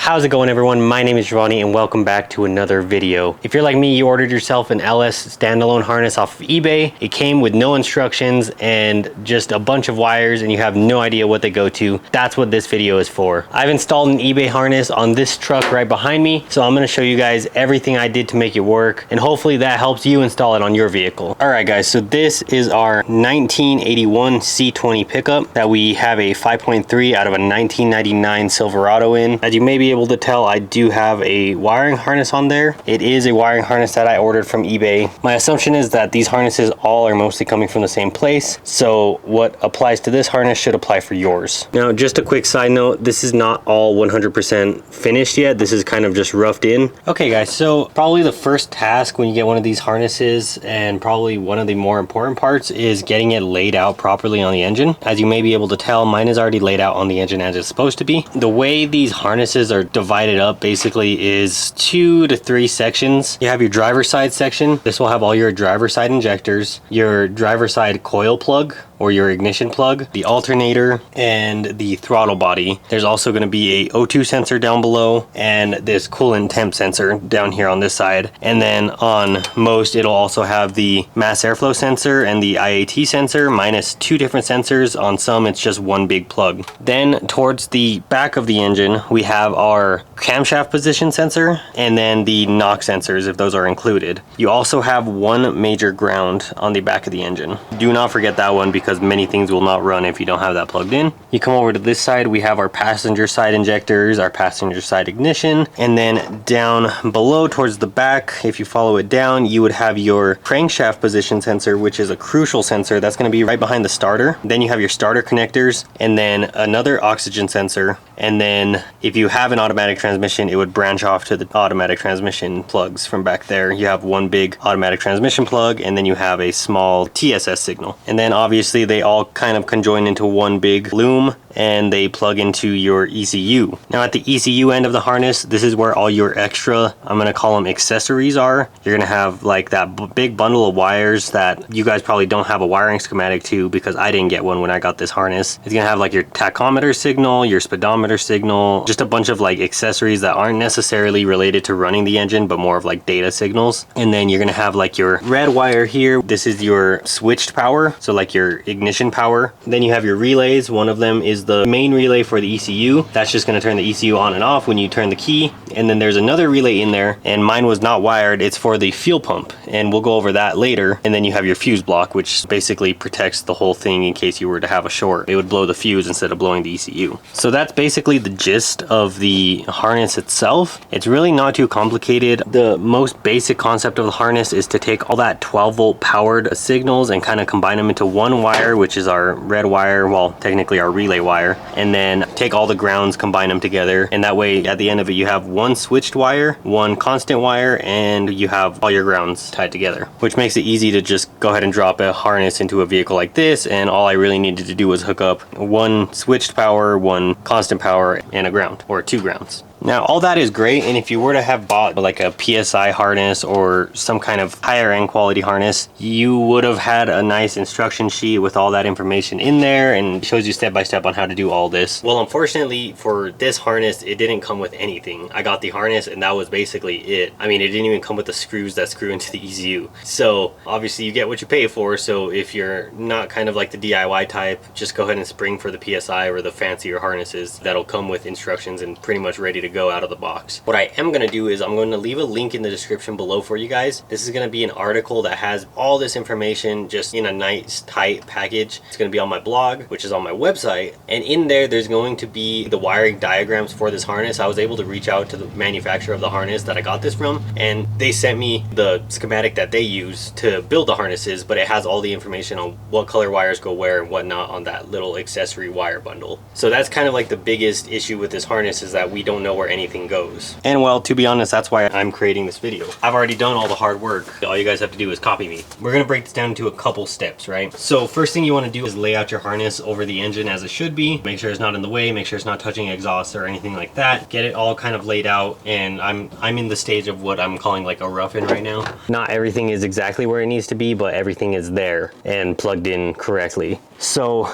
How's it going, everyone? My name is Jovani and welcome back to another video. If you're like me, you ordered yourself an LS standalone harness off of eBay. It came with no instructions and just a bunch of wires and you have no idea what they go to. That's what this video is for. I've installed an eBay harness on this truck right behind me, so I'm going to show you guys everything I did to make it work, and hopefully that helps you install it on your vehicle. All right, guys, so this is our 1981 C20 pickup that we have a 5.3 out of a 1999 Silverado in. As you may be able to tell, I do have a wiring harness on there. It is a wiring harness that I ordered from eBay. My assumption is that these harnesses all are mostly coming from the same place, so what applies to this harness should apply for yours. Now, just a quick side note, this is not all 100% finished yet. This is kind of just roughed in. Okay, guys, so probably the first task when you get one of these harnesses, and probably one of the more important parts, is getting it laid out properly on the engine. As you may be able to tell, mine is already laid out on the engine as it's supposed to be. The way these harnesses are divided up basically is 2 to 3 sections. You have your driver's side section. This will have all your driver's side injectors, your driver's side coil plug or your ignition plug, the alternator, and the throttle body. There's also going to be a O2 sensor down below and this coolant temp sensor down here on this side. And then on most, it'll also have the mass airflow sensor and the IAT sensor, minus 2 different sensors. On some, it's just one big plug. Then towards the back of the engine, we have our camshaft position sensor and then the knock sensors, if those are included. You also have one major ground on the back of the engine. Do not forget that one, because many things will not run if you don't have that plugged in. You come over to this side, we have our passenger side injectors, our passenger side ignition, and then down below towards the back, if you follow it down, you would have your crankshaft position sensor, which is a crucial sensor that's going to be right behind the starter. Then you have your starter connectors and then another oxygen sensor. And then if you have an automatic transmission, it would branch off to the automatic transmission plugs from back there. You have one big automatic transmission plug, and then you have a small TSS signal. And then obviously they all kind of conjoin into one big loom, and they plug into your ECU. Now at the ECU end of the harness, this is where all your extra, I'm gonna call them accessories, are. You're gonna have like that big bundle of wires that you guys probably don't have a wiring schematic to, because I didn't get one when I got this harness. It's gonna have like your tachometer signal, your speedometer signal, just a bunch of like accessories that aren't necessarily related to running the engine, but more of like data signals. And then you're gonna have like your red wire here. This is your switched power, so like your ignition power. Then you have your relays. One of them is the main relay for the ECU. That's just going to turn the ECU on and off when you turn the key. And then there's another relay in there, and mine was not wired. It's for the fuel pump, and we'll go over that later. And then you have your fuse block, which basically protects the whole thing in case you were to have a short. It would blow the fuse instead of blowing the ECU. So that's basically the gist of the harness itself. It's really not too complicated. The most basic concept of the harness is to take all that 12-volt powered signals and kind of combine them into one wire, which is our red wire, well, technically our relay wire, and then take all the grounds, combine them together, and that way at the end of it you have one switched wire, one constant wire, and you have all your grounds tied together, which makes it easy to just go ahead and drop a harness into a vehicle like this. And all I really needed to do was hook up one switched power, one constant power, and a ground, or 2 grounds. Now, all that is great, and if you were to have bought like a PSI harness or some kind of higher end quality harness, you would have had a nice instruction sheet with all that information in there, and it shows you step by step on how to do all this. Well, unfortunately for this harness, it didn't come with anything. I got the harness and that was basically it. I mean, it didn't even come with the screws that screw into the ECU. So obviously you get what you pay for. So if you're not kind of like the DIY type, just go ahead and spring for the PSI or the fancier harnesses that'll come with instructions and pretty much ready to go out of the box. What I am going to do is I'm going to leave a link in the description below for you guys. This is going to be an article that has all this information just in a nice tight package. It's going to be on my blog, which is on my website, and in there there's going to be the wiring diagrams for this harness. I was able to reach out to the manufacturer of the harness that I got this from, and they sent me the schematic that they use to build the harnesses, but it has all the information on what color wires go where and whatnot on that little accessory wire bundle. So that's kind of like the biggest issue with this harness, is that we don't know where anything goes. And well, to be honest, that's why I'm creating this video. I've already done all the hard work. All you guys have to do is copy me. We're gonna break this down into a couple steps, right? So first thing you want to do is lay out your harness over the engine as it should be. Make sure it's not in the way, make sure it's not touching exhaust or anything like that. Get it all kind of laid out, and I'm in the stage of what I'm calling like a rough-in right now. Not everything is exactly where it needs to be, but everything is there and plugged in correctly. So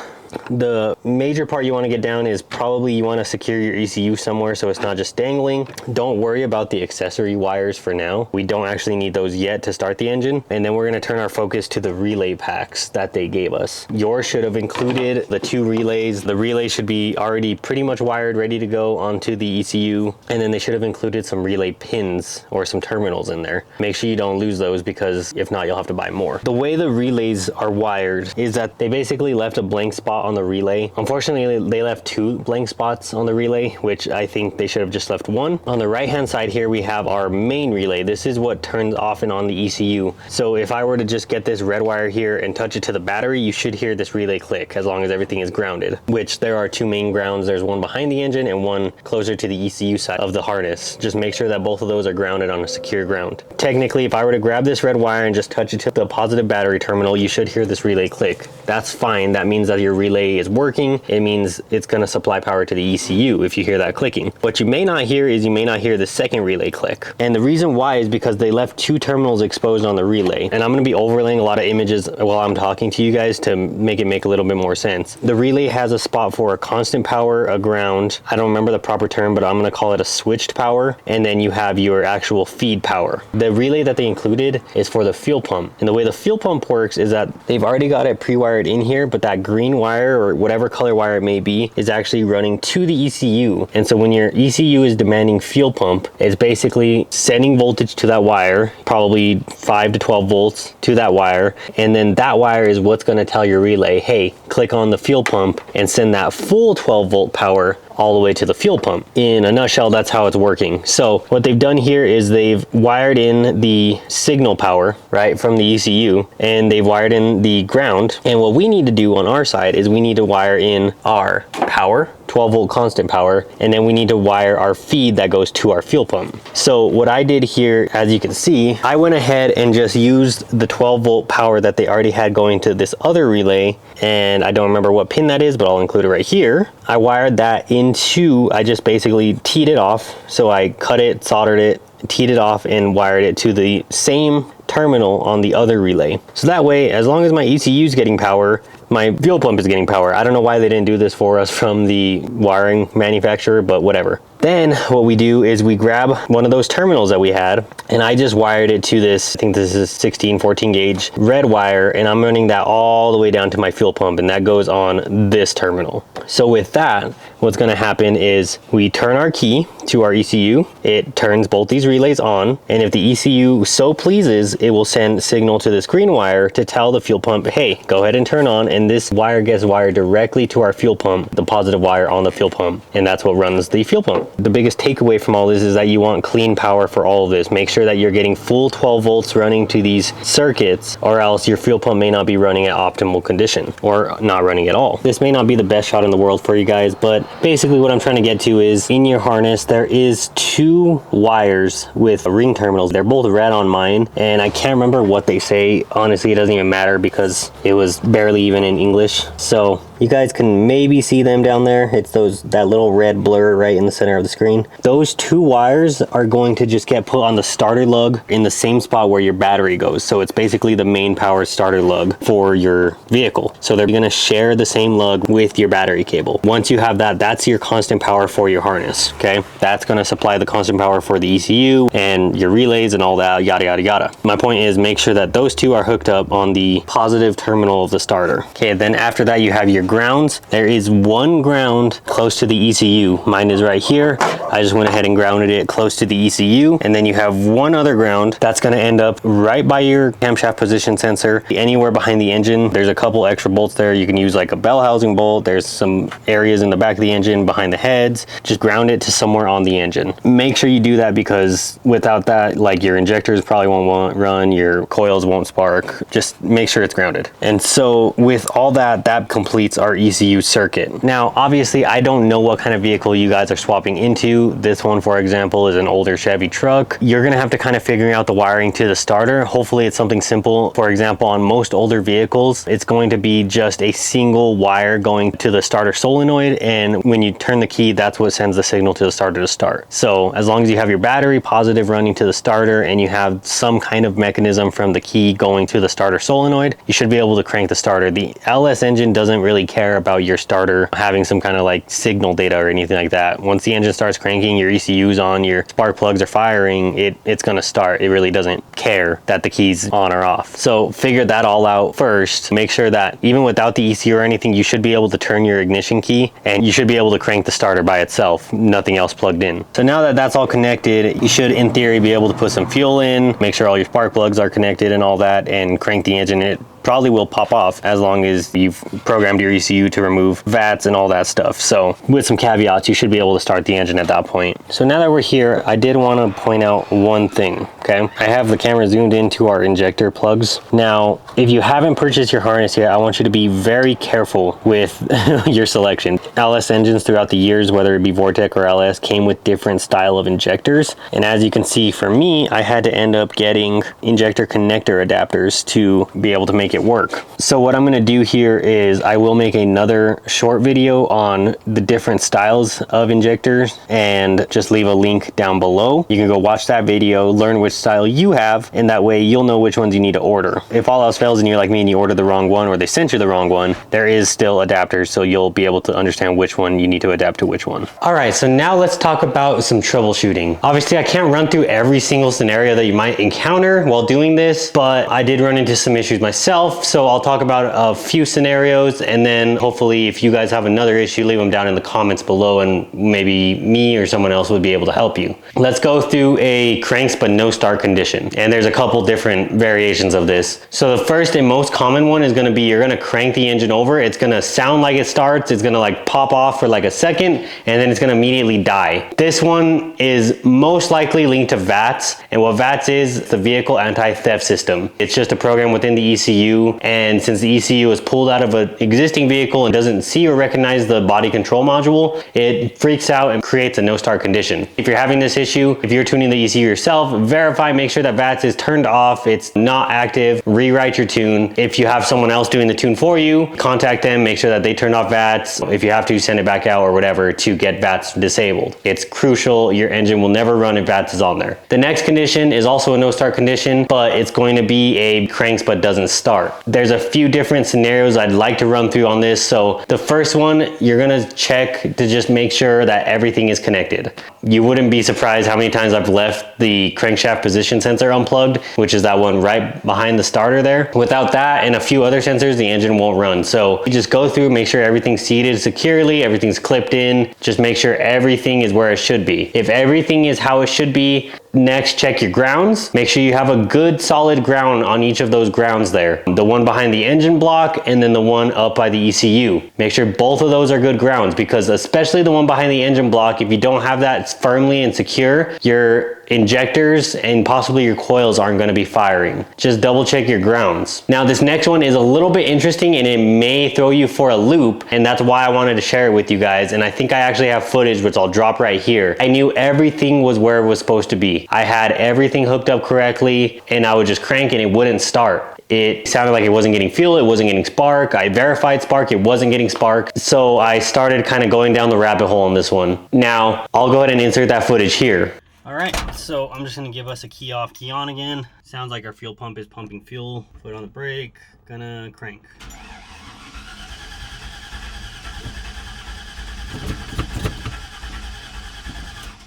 The major part you want to get down is probably you want to secure your ECU somewhere so it's not just dangling. Don't worry about the accessory wires for now. We don't actually need those yet to start the engine. And then we're going to turn our focus to the relay packs that they gave us. Yours should have included the 2 relays. The relay should be already pretty much wired, ready to go onto the ECU. And then they should have included some relay pins or some terminals in there. Make sure you don't lose those, because if not, you'll have to buy more. The way the relays are wired is that they basically left a blank spot on the relay. Unfortunately, they left 2 blank spots on the relay, which I think they should have just left 1. On the right hand side here, we have our main relay. This is what turns off and on the ECU. So if I were to just get this red wire here and touch it to the battery, you should hear this relay click as long as everything is grounded, which there are 2 main grounds. There's one behind the engine and one closer to the ECU side of the harness. Just make sure that both of those are grounded on a secure ground. Technically, if I were to grab this red wire and just touch it to the positive battery terminal, you should hear this relay click. That's fine. That means that your relay is working. It means it's going to supply power to the ECU if you hear that clicking. What you may not hear is you may not hear the second relay click. And the reason why is because they left 2 terminals exposed on the relay. And I'm going to be overlaying a lot of images while I'm talking to you guys to make it make a little bit more sense. The relay has a spot for a constant power, a ground. I don't remember the proper term, but I'm going to call it a switched power. And then you have your actual feed power. The relay that they included is for the fuel pump. And the way the fuel pump works is that they've already got it pre-wired in here, but that green wire or whatever color wire it may be is actually running to the ECU. And so when your ECU is demanding fuel pump, it's basically sending voltage to that wire, probably 5 to 12 volts to that wire. And then that wire is what's going to tell your relay, hey, click on the fuel pump and send that full 12 volt power all the way to the fuel pump. In a nutshell, that's how it's working. So what they've done here is they've wired in the signal power, right, from the ECU, and they've wired in the ground. And what we need to do on our side is we need to wire in our power, 12 volt constant power, and then we need to wire our feed that goes to our fuel pump. So what I did here, as you can see, I went ahead and just used the 12 volt power that they already had going to this other relay, and I don't remember what pin that is, but I'll include it right here. I wired that into, I just basically teed it off. So I cut it, soldered it, teed it off, and wired it to the same terminal on the other relay. So that way, as long as my ECU is getting power, my fuel pump is getting power. I don't know why they didn't do this for us from the wiring manufacturer, but whatever. Then what we do is we grab one of those terminals that we had, and I just wired it to this, I think this is 16, 14 gauge red wire, and I'm running that all the way down to my fuel pump, and that goes on this terminal. So with that, what's gonna happen is we turn our key to our ECU, it turns both these relays on, and if the ECU so pleases, it will send signal to this green wire to tell the fuel pump, hey, go ahead and turn on, and this wire gets wired directly to our fuel pump, the positive wire on the fuel pump, and that's what runs the fuel pump. The biggest takeaway from all this is that you want clean power for all of this. Make sure that you're getting full 12 volts running to these circuits, or else your fuel pump may not be running at optimal condition or not running at all. This may not be the best shot in the world for you guys, but basically what I'm trying to get to is in your harness, there is 2 wires with ring terminals. They're both red on mine, and I can't remember what they say. Honestly, it doesn't even matter because it was barely even in English. So you guys can maybe see them down there. It's that little red blur right in the center of the screen. Those 2 wires are going to just get put on the starter lug in the same spot where your battery goes. So it's basically the main power starter lug for your vehicle. So they're going to share the same lug with your battery cable. Once you have that, that's your constant power for your harness. Okay, that's going to supply the constant power for the ECU and your relays and all that, yada yada yada. My point is, make sure that those 2 are hooked up on the positive terminal of the starter. Okay, then after that you have your grounds. There is 1 ground close to the ECU. Mine is right here. I just went ahead and grounded it close to the ECU, and then you have 1 other ground that's going to end up right by your camshaft position sensor, anywhere behind the engine. There's a couple extra bolts there. You can use like a bell housing bolt. There's some areas in the back of the engine behind the heads. Just ground it to somewhere on the engine. Make sure you do that, because without that, like, your injectors probably won't run, your coils won't spark. Just make sure it's grounded. And so with all that, that completes our ECU circuit. Now, obviously, I don't know what kind of vehicle you guys are swapping into. This one, for example, is an older Chevy truck. You're gonna have to kind of figure out the wiring to the starter. Hopefully it's something simple. For example, on most older vehicles, it's going to be just a single wire going to the starter solenoid, and when you turn the key, that's what sends the signal to the starter to start. So as long as you have your battery positive running to the starter and you have some kind of mechanism from the key going to the starter solenoid, you should be able to crank the starter. The LS engine doesn't really care about your starter having some kind of like signal data or anything like that. Once the engine starts cranking, your ECU's on, your spark plugs are firing, it's gonna start. It really doesn't care that the key's on or off. So figure that all out first. Make sure that even without the ECU or anything, you should be able to turn your ignition key and you should be able to crank the starter by itself, nothing else plugged in. So now that that's all connected, you should in theory be able to put some fuel in, make sure all your spark plugs are connected and all that, and crank the engine. It probably will pop off as long as you've programmed your ECU to remove vats and all that stuff. So with some caveats, you should be able to start the engine at that point. So now that we're here, I did want to point out one thing, okay? I have the camera zoomed into our injector plugs. Now, if you haven't purchased your harness yet, I want you to be very careful with your selection. LS engines throughout the years, whether it be Vortec or LS, came with different style of injectors. And as you can see, for me, I had to end up getting injector connector adapters to be able to make it work. So what I'm going to do here is I will make another short video on the different styles of injectors and just leave a link down below. You can go watch that video, learn which style you have, and that way you'll know which ones you need to order. If all else fails and you're like me and you order the wrong one or they sent you the wrong one, there is still adapters, so you'll be able to understand which one you need to adapt to which one. All right, so now let's talk about some troubleshooting. Obviously, I can't run through every single scenario that you might encounter while doing this, but I did run into some issues myself. So I'll talk about a few scenarios, and then hopefully if you guys have another issue, leave them down in the comments below and maybe me or someone else would be able to help you. Let's go through a cranks but no start condition. And there's a couple different variations of this. So the first and most common one is gonna be you're gonna crank the engine over, it's gonna sound like it starts, it's gonna like pop off for like a second, and then it's gonna immediately die. This one is most likely linked to VATS, and what VATS is the vehicle anti-theft system. It's just a program within the ECU, and since the ECU is pulled out of an existing vehicle and doesn't see or recognize the body control module, it freaks out and creates a no start condition. If you're having this issue, if you're tuning the ECU yourself, verify, make sure that VATS is turned off, it's not active, rewrite your tune. If you have someone else doing the tune for you, contact them, make sure that they turn off VATS. If you have to, send it back out or whatever to get VATS disabled. It's crucial, your engine will never run if VATS is on there. The next condition is also a no start condition, but it's going to be a cranks but doesn't start. There's a few different scenarios I'd like to run through on this. So the first one, you're gonna check to just make sure that everything is connected. You wouldn't be surprised how many times I've left the crankshaft position sensor unplugged, which is that one right behind the starter there. Without that and a few other sensors, the engine won't run. So you just go through, make sure everything's seated securely, everything's clipped in, just make sure everything is where it should be. If everything is how it should be, next check your grounds. Make sure you have a good solid ground on each of those grounds there. The one behind the engine block and then the one up by the ECU. Make sure both of those are good grounds, because especially the one behind the engine block, if you don't have that firmly and secure, your injectors and possibly your coils aren't going to be firing. Just double check your grounds. Now this next one is a little bit interesting and it may throw you for a loop, and that's why I wanted to share it with you guys. And I think I actually have footage which I'll drop right here. I knew everything was where it was supposed to be. I had everything hooked up correctly and I would just crank and it wouldn't start. It sounded like it wasn't getting fuel, it wasn't getting spark. I verified spark, it wasn't getting spark. So I started kind of going down the rabbit hole on this one. Now I'll go ahead and insert that footage here. All right, so I'm just gonna give us a key off, key on again. Sounds like our fuel pump is pumping fuel. Foot on the brake, gonna crank.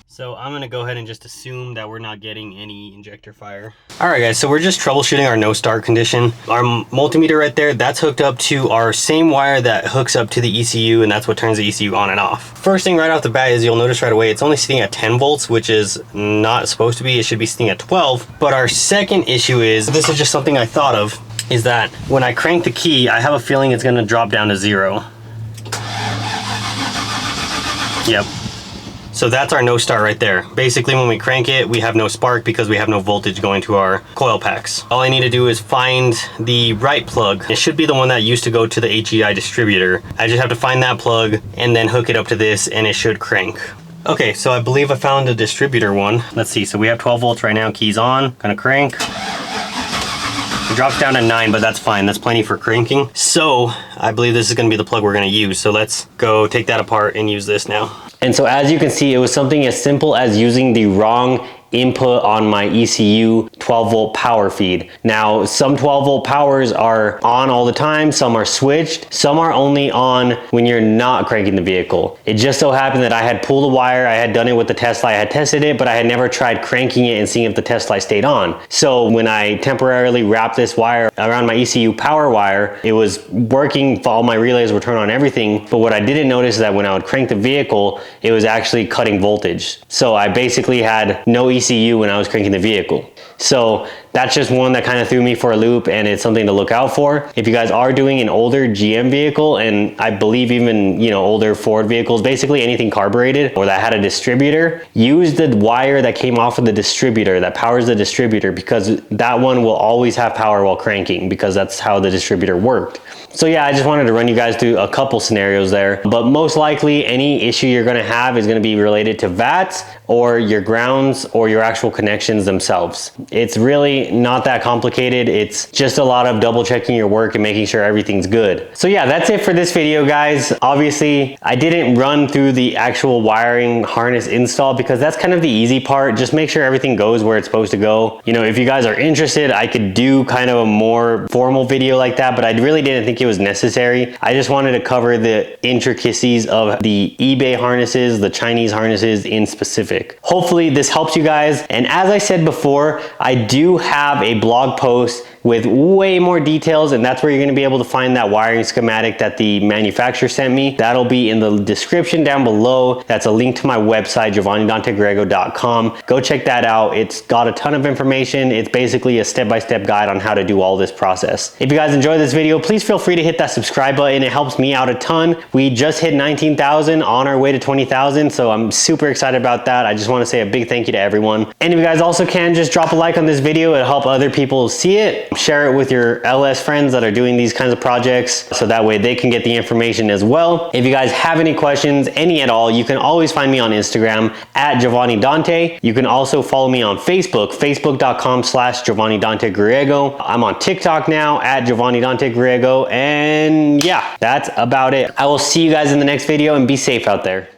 So I'm gonna go ahead and just assume that we're not getting any injector fire. All right guys, so we're just troubleshooting our no start condition. Our multimeter right there, that's hooked up to our same wire that hooks up to the ECU, and that's what turns the ECU on and off. First thing right off the bat is you'll notice right away, it's only sitting at 10 volts, which is not supposed to be. It should be sitting at 12. But our second issue is, this is just something I thought of, is that when I crank the key, I have a feeling it's gonna drop down to 0. Yep. So that's our no start right there. Basically, when we crank it, we have no spark because we have no voltage going to our coil packs. All I need to do is find the right plug. It should be the one that used to go to the HEI distributor. I just have to find that plug and then hook it up to this and it should crank. Okay, so I believe I found the distributor one. Let's see, so we have 12 volts right now, keys on, gonna crank. It drops down to 9, but that's fine. That's plenty for cranking. So I believe this is gonna be the plug we're gonna use. So let's go take that apart and use this now. And so as you can see, it was something as simple as using the wrong input on my ECU 12 volt power feed. Now, some 12 volt powers are on all the time, some are switched, some are only on when you're not cranking the vehicle. It just so happened that I had pulled a wire, I had done it with the test light, I had tested it, but I had never tried cranking it and seeing if the test light stayed on. So when I temporarily wrapped this wire around my ECU power wire, it was working, all my relays were turned on, everything, but what I didn't notice is that when I would crank the vehicle, it was actually cutting voltage. So I basically had no ECU when I was cranking the vehicle. So that's just one that kind of threw me for a loop, and it's something to look out for. If you guys are doing an older GM vehicle, and I believe even, you know, older Ford vehicles, basically anything carbureted or that had a distributor, use the wire that came off of the distributor, that powers the distributor, because that one will always have power while cranking, because that's how the distributor worked. So yeah, I just wanted to run you guys through a couple scenarios there, but most likely any issue you're gonna have is gonna be related to VATs or your grounds or your actual connections themselves. It's really not that complicated. It's just a lot of double checking your work and making sure everything's good. So yeah, that's it for this video, guys. Obviously, I didn't run through the actual wiring harness install because that's kind of the easy part. Just make sure everything goes where it's supposed to go. You know, if you guys are interested, I could do kind of a more formal video like that, but I really didn't think it was necessary. I just wanted to cover the intricacies of the eBay harnesses, the Chinese harnesses in specific. Hopefully this helps you guys. And as I said before, I do have a blog post with way more details, and that's where you're gonna be able to find that wiring schematic that the manufacturer sent me. That'll be in the description down below. That's a link to my website, JovaniDanteGriego.com. Go check that out. It's got a ton of information. It's basically a step-by-step guide on how to do all this process. If you guys enjoyed this video, please feel free to hit that subscribe button. It helps me out a ton. We just hit 19,000 on our way to 20,000, so I'm super excited about that. I just wanna say a big thank you to everyone. And if you guys also can, just drop a like on this video. It'll help other people see it. Share it with your LS friends that are doing these kinds of projects, so that way they can get the information as well. If you guys have any questions, any at all, you can always find me on Instagram at Jovani Dante. You can also follow me on Facebook, facebook.com/Jovani Dante Griego. I'm on TikTok now at Jovani Dante Griego. And yeah, that's about it. I will see you guys in the next video, and be safe out there.